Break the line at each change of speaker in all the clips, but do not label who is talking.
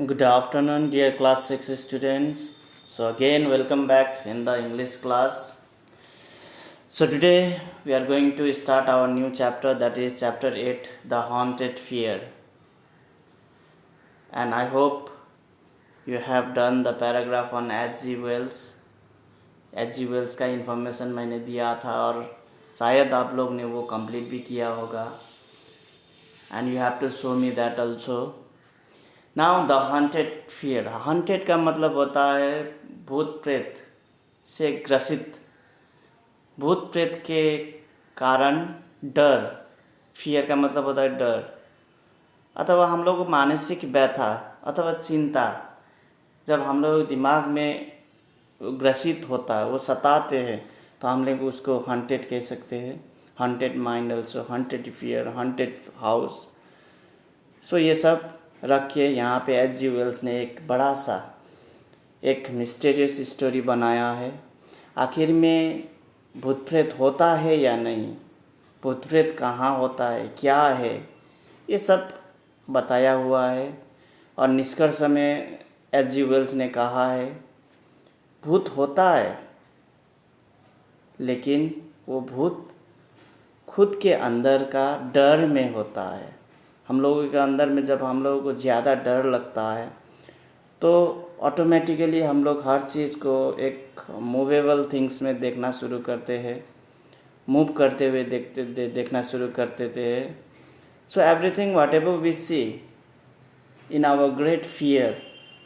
Good afternoon, dear class 6 students. So, again, welcome back in the English class. So, today we are going to start our new chapter, that is chapter 8, The Haunted Fear. And I hope you have done the paragraph on H.G. Wells. H.G. Wells का information मैंने दिया था और शायद आप लोग ने वो complete भी किया होगा. And you have to show me that also. Now the haunted fear. Haunted का मतलब होता है भूत प्रेत से ग्रसित, भूत प्रेत के कारण डर. फियर का मतलब होता है डर, अथवा हम लोग को मानसिक व्यथा अथवा चिंता जब हम लोग दिमाग में ग्रसित होता है, वो सताते हैं, तो हम लोग उसको हॉन्टेड कह सकते हैं. Haunted mind also, haunted fear, haunted house. So ये सब रख के यहाँ पे H.G. वेल्स ने एक बड़ा सा एक मिस्टीरियस स्टोरी बनाया है. आखिर में भूत प्रेत होता है या नहीं, भूत प्रेत कहाँ होता है, क्या है, ये सब बताया हुआ है. और निष्कर्ष में H.G. वेल्स ने कहा है भूत होता है, लेकिन वो भूत खुद के अंदर का डर में होता है. हम लोगों के अंदर में जब हम लोगों को ज़्यादा डर लगता है तो ऑटोमेटिकली हम लोग हर चीज़ को एक मूवेबल थिंग्स में देखना शुरू करते हैं, मूव करते हुए देखना शुरू करते थे. So everything whatever we see in our great fear,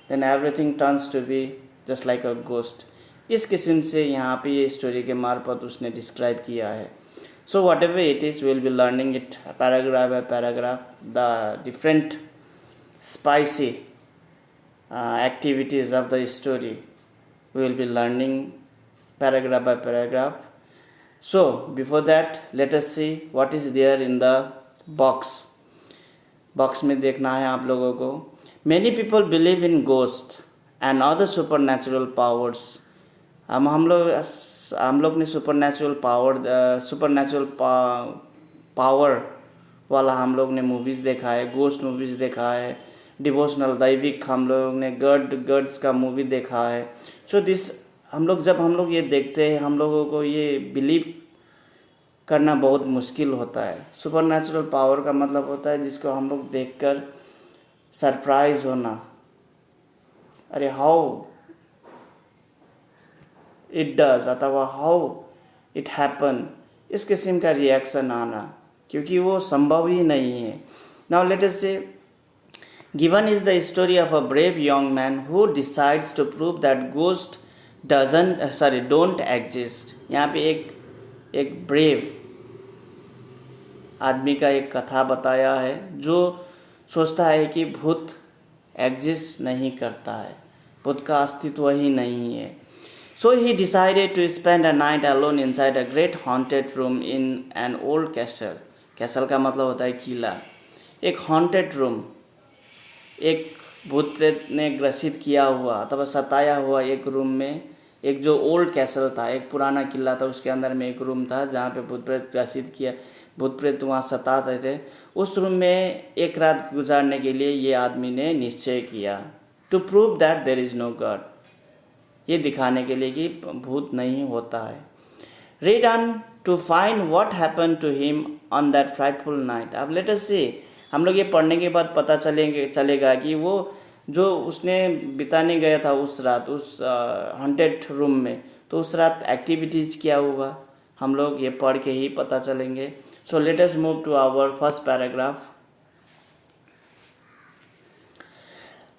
then everything turns to be just like a ghost. इस किस्म से यहाँ पे ये स्टोरी के मार्फत उसने डिस्क्राइब किया है. So whatever it is, we will be learning it paragraph by paragraph, the different spicy activities of the story. We will be learning paragraph by paragraph. So before that, let us see what is there in the box. Box में देखना है आप लोगों को. Many people believe in ghosts and other supernatural powers. हम लोग ने super power वाला हम लोग ने मूवीज़ देखा है, गोस्ट मूवीज़ देखा है, डिवोशनल दैविक हम लोग ने गड्स का मूवी देखा है. सो दिस जब हम लोग ये देखते हैं, हम लोगों को ये बिलीव करना बहुत मुश्किल होता है. सुपर नेचुरल पावर का मतलब होता है जिसको हम लोग देखकर सरप्राइज होना, अरे हाउ इट डज, अथवा हाउ इट हैपन, इस किस्म का रिएक्शन आना, क्योंकि वो संभव ही नहीं है. Now let us see given is the story of a brave young man who decides to prove that ghost don't exist. यहाँ पे एक ब्रेव आदमी का एक कथा बताया है जो सोचता है कि भूत एग्जिस्ट नहीं करता है, भूत का अस्तित्व ही नहीं है. So he decided to spend a night alone inside a great haunted room in an old castle. Castle का मतलब होता है किला. एक haunted room, एक भूत प्रेत ने ग्रसित किया हुआ अथवा सताया हुआ एक रूम में, एक जो ओल्ड कैसल था, एक पुराना किला था, उसके अंदर में एक रूम था जहाँ पे भूत प्रेत ग्रसित किया, भूत प्रेत वहाँ सताते थे. उस रूम में एक रात गुजारने के लिए ये आदमी ने निश्चय किया, to prove that there is no god, ये दिखाने के लिए कि भूत नहीं होता है. Read on to find what happen to him on that frightful night. अब लेट अस सी, हम लोग ये पढ़ने के बाद पता चलेगा कि वो जो उसने बिताने गया था उस रात उस हॉन्टेड रूम में, तो उस रात एक्टिविटीज़ क्या हुआ, हम लोग ये पढ़ के ही पता चलेंगे. So let us move to our first paragraph.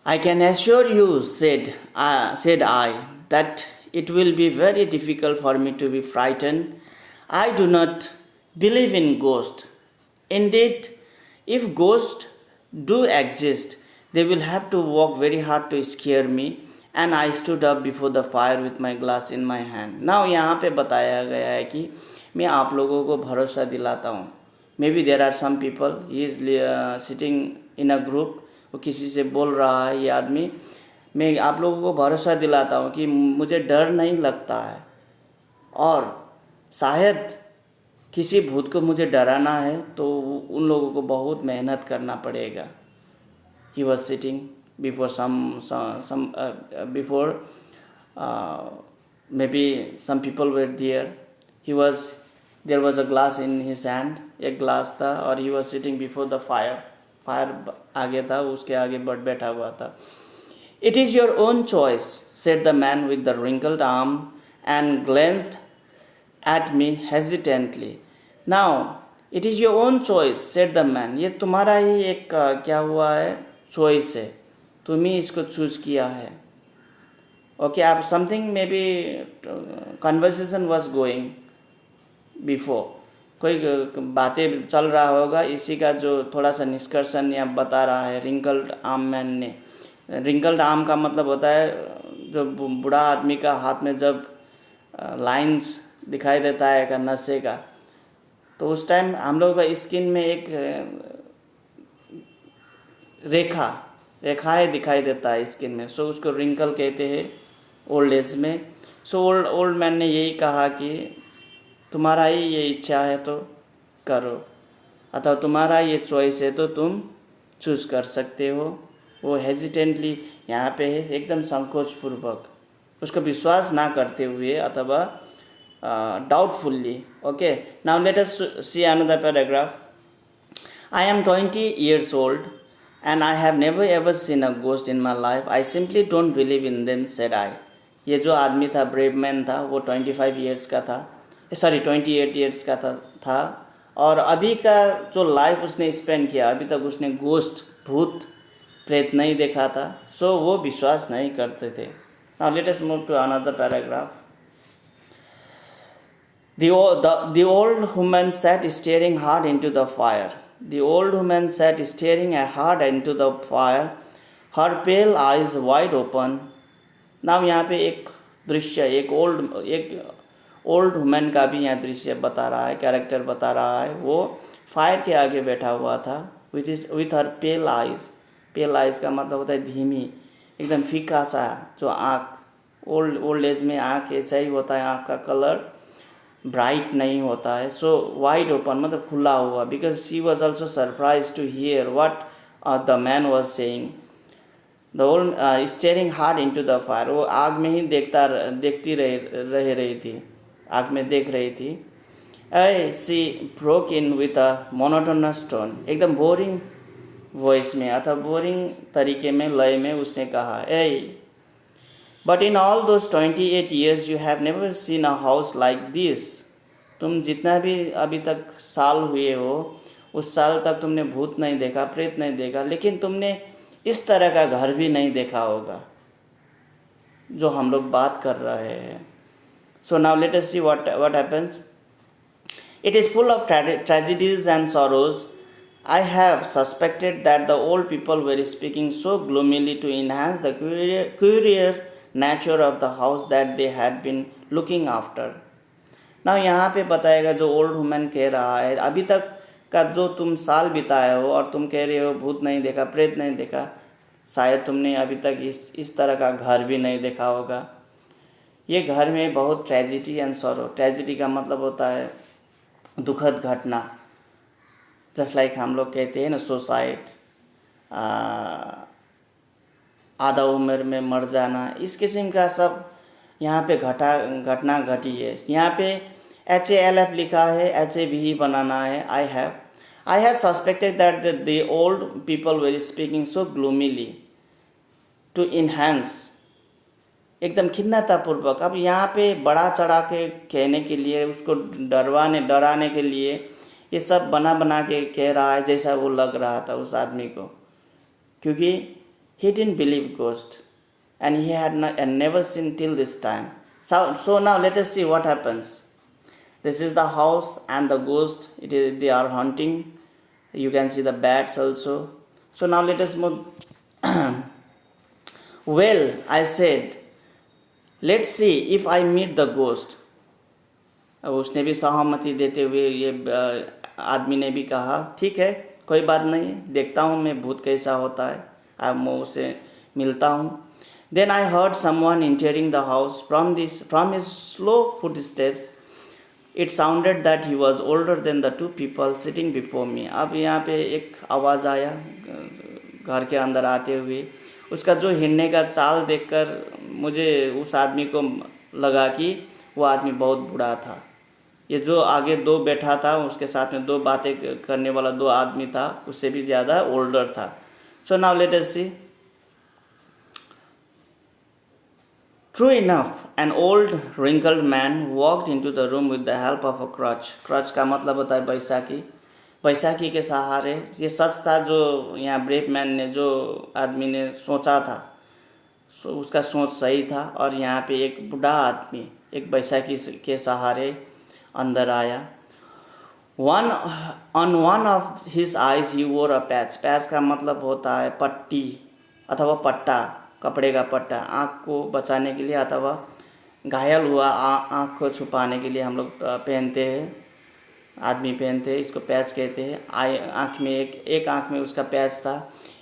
I can assure you, said I, that it will be very difficult for me to be frightened. I do not believe in ghosts. Indeed, if ghosts do exist, they will have to work very hard to scare me. And I stood up before the fire with my glass in my hand. Now यहाँ पे बताया गया है कि मैं आप लोगों को भरोसा दिलाता हूँ. Maybe there are some people, he is sitting in a group, वो किसी से बोल रहा है ये आदमी, मैं आप लोगों को भरोसा दिलाता हूँ कि मुझे डर नहीं लगता है, और शायद किसी भूत को मुझे डराना है तो उन लोगों को बहुत मेहनत करना पड़ेगा. He was sitting before some before maybe some people were there. There was a glass in his hand, एक glass था, और he was sitting before the fire. Fire आगे था, उसके आगे बैठा हुआ था. It is your own choice, said the man with the wrinkled arm and glanced at me hesitantly. Now, it is your own choice, said the man. ये तुम्हारा ही एक क्या हुआ है, choice है, तुम ही इसको choose किया है. Okay, आप something maybe conversation was going before. कोई बातें चल रहा होगा, इसी का जो थोड़ा सा निष्कर्षण यहाँ बता रहा है रिंकल्ड आर्म मैन ने. रिंकल्ड आर्म का मतलब होता है जो बूढ़ा आदमी का हाथ में जब लाइंस दिखाई देता है का नशे का, तो उस टाइम हम लोगों का स्किन में एक रेखाएं दिखाई देता है स्किन में. सो उसको रिंकल कहते हैं ओल्ड एज में. सो ओल्ड मैन ने यही कहा कि तुम्हारा ही ये इच्छा है तो करो, अथवा तुम्हारा ये चॉइस है तो तुम चूज कर सकते हो. वो हेजिटेंटली यहाँ पे है, एकदम संकोचपूर्वक, उसको विश्वास ना करते हुए अथवा doubtfully. Okay, now let us see another paragraph. I am 20 years old and I have never ever seen a ghost in my life. I simply don't believe in them, said I. ये जो आदमी था, brave man था, वो 25 years का था, 28 years का था और अभी का जो लाइफ उसने स्पेंड किया, अभी तक उसने गोस्ट, भूत प्रेत नहीं देखा था. सो वो विश्वास नहीं करते थे. Now let us move to another paragraph. The old woman sat staring hard into the fire. The old woman sat staring hard into the fire, her pale eyes wide open. Now यहाँ पे एक दृश्य, एक old women का भी यहाँ दृश्य बता रहा है, कैरेक्टर बता रहा है. वो फायर के आगे बैठा हुआ था with her pale eyes. Pale eyes का मतलब होता है धीमी, एकदम फीका सा जो आँख. ओल्ड एज में आँख ऐसा ही होता है, आँख का कलर ब्राइट नहीं होता है. सो वाइड ओपन मतलब खुला हुआ. Because she was also surprise to hear what the man was saying. The old staring hard into the fire. वो आग में ही देखती रह रही थी, आग में देख रही थी. She broke in with a monotonous tone. एकदम बोरिंग वॉइस में अथवा बोरिंग तरीके में, लय में उसने कहा, But in all those 28 years you have never seen a house like this. तुम जितना भी अभी तक साल हुए हो, उस साल तक तुमने भूत नहीं देखा, प्रेत नहीं देखा, लेकिन तुमने इस तरह का घर भी नहीं देखा होगा जो हम लोग बात कर रहे हैं. So now let us see what happens. It is full of tragedies and sorrows. I have suspected that the old people were speaking so gloomily to enhance the curious nature of the house that they had been looking after. Now यहाँ पे बताएगा जो old women कह रहा है, अभी तक का जो तुम साल बिताए हो और तुम कह रहे हो भूत नहीं देखा, प्रेत नहीं देखा, शायद तुमने अभी तक इस तरह का घर भी नहीं देखा होगा. ये घर में बहुत ट्रेजिडी एंड सॉरो. ट्रेजिडी का मतलब होता है दुखद घटना, जस्ट लाइक हम लोग कहते हैं ना सुसाइड, आधा उम्र में मर जाना, इस किस्म का सब यहाँ पे घटना घटी है. यहाँ पे HALF लिखा है, HAVE बनाना है. I have suspected that the old people were speaking so gloomily to enhance, एकदम खिन्नतापूर्वक. अब यहाँ पे बड़ा चढ़ा के कहने के लिए, उसको डराने के लिए ये सब बना के कह रहा है जैसा वो लग रहा था उस आदमी को, क्योंकि he didn't believe ghost and he had never seen till this time. So now let us see what happens. This is the house and the ghost, they are hunting. You can see the bats also. So now let us move. Well, I said, let's see if I meet the ghost. अब उसने भी सहमति देते हुए ये आदमी ने भी कहा, ठीक है, कोई बात नहीं, देखता हूँ मैं भूत कैसा होता है, अब मैं उसे मिलता हूँ. Then I heard someone entering the house from his slow footsteps. It sounded that he was older than the two people sitting before me. अब यहाँ पे एक आवाज़ आया घर के अंदर आते हुए. उसका जो हिलने का चाल देखकर मुझे उस आदमी को लगा कि वो आदमी बहुत बूढ़ा था। ये जो आगे दो बैठा था उसके साथ में दो बातें करने वाला दो आदमी था, उससे भी ज़्यादा ओल्डर था। So now let us see. True enough, an old wrinkled man walked into the room with the help of a crutch. Crutch का मतलब होता है बैसाखी। बैसाखी के सहारे। ये सच था जो यहाँ ब्रेव मैन ने, जो आदमी ने सोचा था, उसका सोच सही था। और यहाँ पे एक बूढ़ा आदमी एक बैसाखी के सहारे अंदर आया। On one of his eyes he wore a patch. Patch का मतलब होता है पट्टी अथवा पट्टा, कपड़े का पट्टा, आँख को बचाने के लिए अथवा घायल हुआ आँख को छुपाने के लिए हम लोग पहनते हैं, आदमी पहनते हैं, इसको पैच कहते हैं। आँख में एक आँख में उसका पैच था।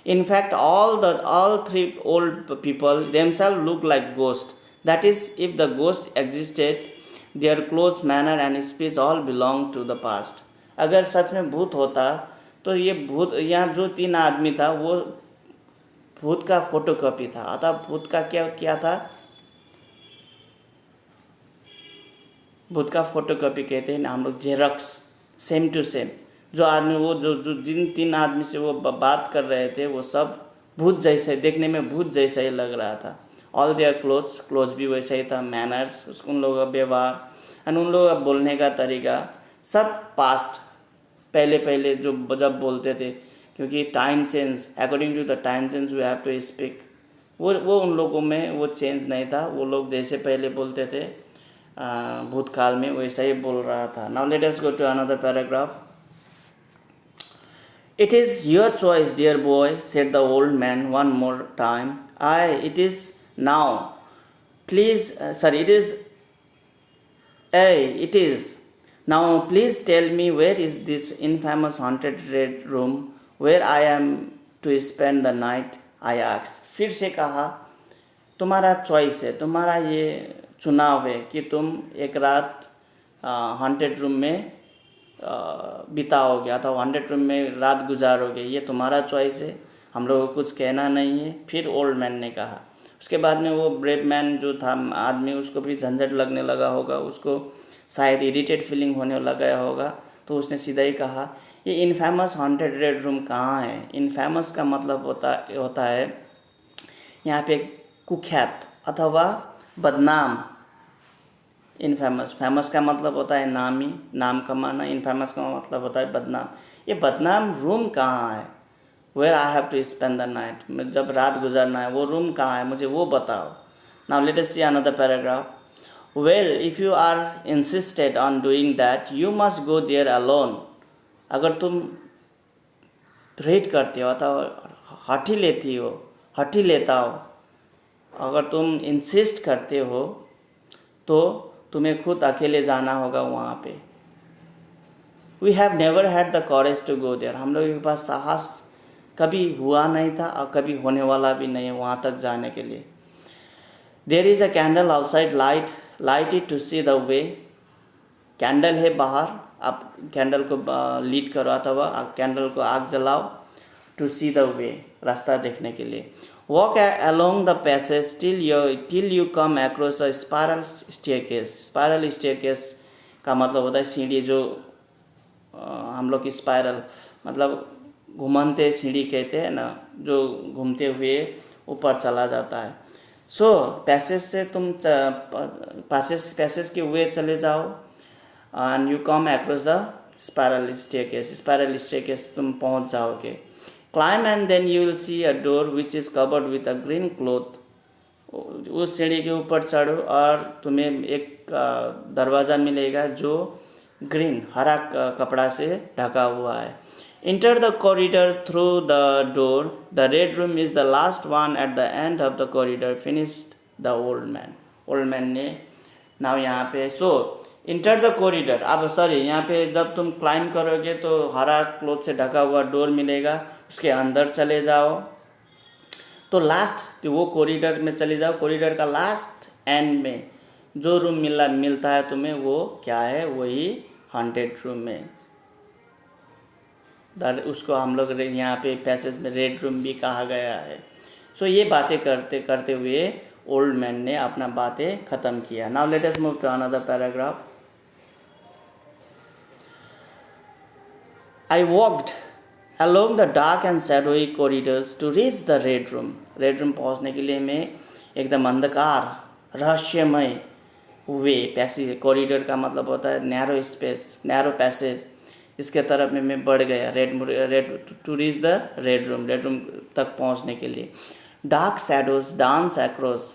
In fact all three old people themselves look like ghosts. That is, if the ghost existed, their clothes, manner and speech all belong to the past. अगर सच में भूत होता तो ये भूत, यहाँ जो 3 आदमी था वो भूत का फोटोकॉपी था। अतः भूत का क्या था? भूत का फोटोकॉपी कहते हैं हम लोग, जेरॉक्स, सेम टू सेम। जो आदमी वो जो जिन 3 आदमी से वो बात कर रहे थे वो सब भूत जैसे, देखने में भूत जैसा ही लग रहा था। ऑल देयर क्लोथ्स भी वैसा ही था, मैनर्स, उन लोगों का व्यवहार एंड उन लोगों का बोलने का तरीका सब पास्ट, पहले जो जब बोलते थे, क्योंकि time change, according to the time change we have to speak. वो उन लोगों में वो चेंज नहीं था। वो लोग जैसे पहले बोलते थे भूतकाल में वैसा ही बोल रहा था। Now let us go to another paragraph. It is your choice, dear boy, said the old man one more time. It is now. Please, it is. Now, please tell me, where is this infamous haunted red room where I am to spend the night? I asked. फिर से कहा, तुम्हारा choice है, तुम्हारा ये चुनाव है कि तुम एक रात हॉन्टेड रूम में बिताओगे अथवा हॉन्टेड रूम में रात गुजारोगे। ये तुम्हारा चॉइस है, हम लोगों को कुछ कहना नहीं है। फिर ओल्ड मैन ने कहा। उसके बाद में वो ब्रेव मैन जो था आदमी, उसको भी झंझट लगने लगा होगा, उसको शायद इरिटेट फीलिंग होने लगा होगा, तो उसने सीधा ही कहा, ये इनफेमस हॉन्टेड रेड रूम कहाँ है? इनफेमस का मतलब होता है यहाँ पे कुख्यात अथवा बदनाम। इनफेमस, फेमस का मतलब होता है नामी, नाम कमाना। इनफेमस का मतलब होता है बदनाम। ये बदनाम रूम कहाँ है? Where I have to spend the night, जब रात गुजरना है वो रूम कहाँ है, मुझे वो बताओ। Now let us see another paragraph. Well, if you are insisted on doing that you must go there alone. अगर तुम थ्रेट करते हो अथवा हठी लेता हो, अगर तुम इंसिस्ट करते हो तो तुम्हें खुद अकेले जाना होगा वहाँ पे। We have never had the courage to go there. हम लोगों के पास साहस कभी हुआ नहीं था और कभी होने वाला भी नहीं है वहाँ तक जाने के लिए। There is a candle outside, light it to see the way. Candle है बाहर, आप कैंडल को लीड करो अथवा कैंडल को आग जलाओ। टू सी द वे, रास्ता देखने के लिए। Walk along the passage till you come across a spiral staircase. Spiral staircase का मतलब होता है सीढ़ी, जो हम लोग की स्पायरल मतलब घुमनते सीढ़ी कहते हैं ना, जो घूमते हुए ऊपर चला जाता है। सो पैसेज से तुम पैसेज के हुए चले जाओ and you come across a spiral staircase तुम पहुंच जाओगे। Climb and then you will see a door which is covered with a green cloth. उस सीढ़ी के ऊपर चढ़ो और तुम्हें एक दरवाज़ा मिलेगा जो ग्रीन, हरा कपड़ा से ढका हुआ है। Enter the corridor through the door. The red room is the last one at the end of the corridor. Finished the old man. Old man ने नाउ यहाँ पे इंटर द कॉरिडोर। अब यहाँ पे जब तुम क्लाइंब करोगे तो हरा क्लोथ से ढका हुआ डोर मिलेगा, उसके अंदर चले जाओ तो लास्ट वो कॉरिडोर में चले जाओ। कॉरिडोर का लास्ट एंड में जो रूम मिलता है तुम्हें, वो क्या है? वही हॉन्टेड रूम है। उसको हम लोग यहाँ पे पैसेज में रेड रूम भी कहा गया है। सो ये बातें करते करते हुए ओल्ड मैन ने अपना बातें ख़त्म किया. Now let us move to another paragraph. I walked along the dark and shadowy corridors to reach the Red Room. Red room पहुंचने के लिए मैं एकदम अंधकार रहस्यमय वे पैसेज, कॉरिडोर का मतलब होता है नैरो स्पेस, नैरो पैसेज, इसके तरफ में मैं बढ़ गया. Red to reach the red room तक पहुंचने के लिए. Dark shadows dance across.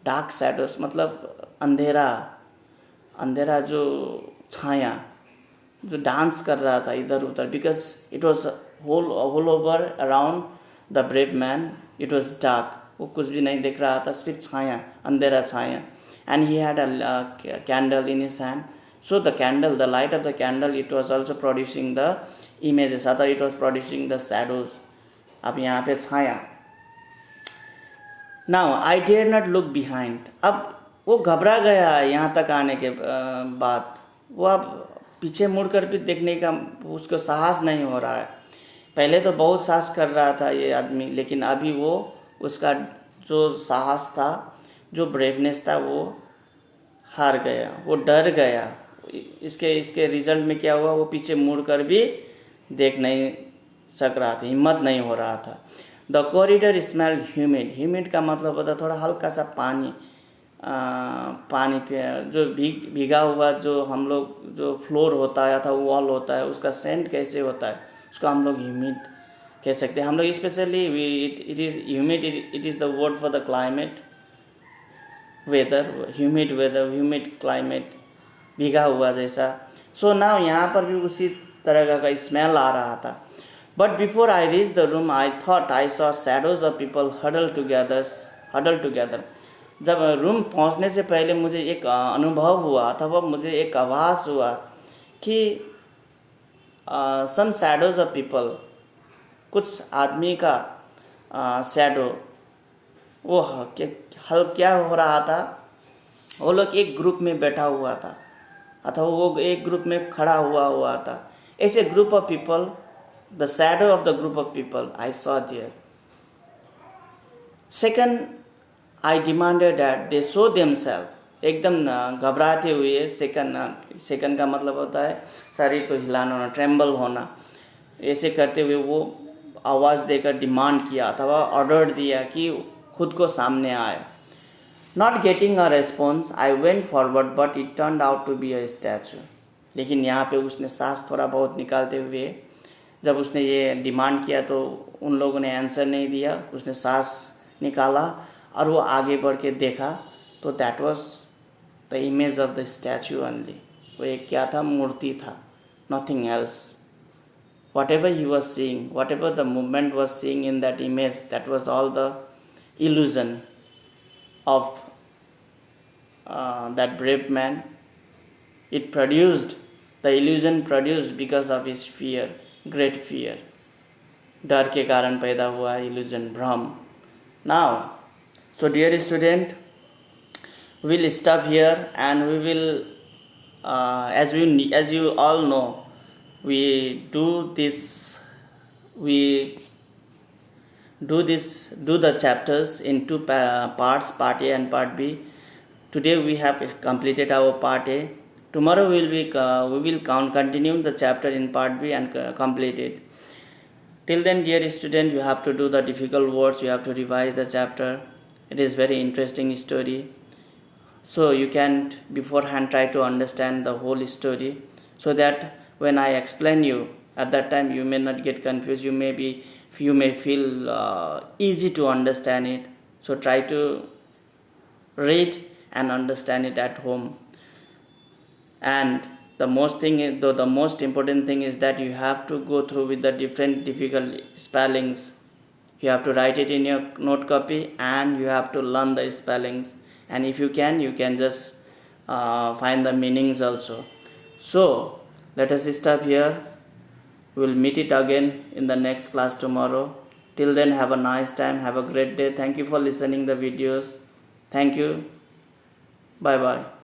Dark shadows मतलब अंधेरा, अंधेरा जो छाया जो डांस कर रहा था इधर उधर, because it was whole over around the brave man. It was dark, वो कुछ भी नहीं देख रहा था, सिर्फ छाया, अंधेरा छाया. And he had a candle in his hand. So the candle, the light of the candle, it was also producing the images, other it was producing the shadows. अब यहाँ पे छाया. Now I dare not look behind. अब वो घबरा गया यहाँ तक आने के बाद. वो अब पीछे मुड़कर भी देखने का उसको साहस नहीं हो रहा है. पहले तो बहुत साहस कर रहा था ये आदमी, लेकिन अभी वो उसका जो साहस था, जो ब्रेवनेस था, वो हार गया, वो डर गया. इसके रिजल्ट में क्या हुआ, वो पीछे मुड़कर भी देख नहीं सक रहा था, हिम्मत नहीं हो रहा था. The corridor smelled humid. Humid का मतलब होता है थोड़ा हल्का सा पानी, पानी पे जो भीगा हुआ, जो हम लोग जो फ्लोर होता है अथवा वॉल होता है, उसका सेंट कैसे होता है, उसको हम लोग ह्यूमिड कह सकते हैं. हम लोग specially it is humid, it is the word for the climate, weather, humid climate, भीगा हुआ जैसा. सो नाउ यहाँ पर भी उसी तरह का स्मेल आ रहा था. But before I reach the room I thought I saw shadows of people huddle together. जब रूम पहुंचने से पहले मुझे एक अनुभव हुआ, अथवा मुझे एक आभास हुआ कि सम शैडोज ऑफ पीपल, कुछ आदमी का शैडो, वो क्या हो रहा था, वो लोग एक ग्रुप में बैठा हुआ था अथवा वो एक ग्रुप में खड़ा हुआ था. ऐसे group of people, the shadow of the group of people I saw there. Second I demanded that they show themselves. एकदम घबराते हुए, सेकंड का मतलब होता है शरीर को हिलाना, ट्रेम्बल होना. ऐसे करते हुए वो आवाज़ देकर डिमांड किया अथवा ऑर्डर दिया कि खुद को सामने आए. Not getting a response I went forward but it turned out to be a statue. लेकिन यहाँ पे उसने सांस थोड़ा बहुत निकालते हुए, जब उसने ये डिमांड किया तो उन लोगों ने आंसर नहीं दिया. उसने सांस निकाला और वो आगे बढ़ के देखा तो that was the image of the statue only. वो एक क्या था, मूर्ति था, nothing else. What ever he was seeing, what ever the movement was seeing in that image, that was all the illusion of that brave man. It produced the illusion produced because of his fear, great fear. डर के कारण पैदा हुआ illusion, भ्रम. Now so dear student, we'll stop here and we will as you all know, we do the chapters in two parts, part A and part B. Today we have completed our part A. Tomorrow we will continue the chapter in part B and complete it. Till then, dear student, you have to do the difficult words, you have to revise the chapter. It is very interesting story, so you can beforehand try to understand the whole story, so that when I explain you, at that time you may not get confused, you may feel easy to understand it. So try to read and understand it at home. And the most important thing is that you have to go through with the different difficult spellings. You have to write it in your note copy and you have to learn the spellings. And if you can just find the meanings also. So let us stop here. We will meet it again in the next class tomorrow. Till then, have a nice time, have a great day. Thank you for listening the videos. Thank you. Bye bye.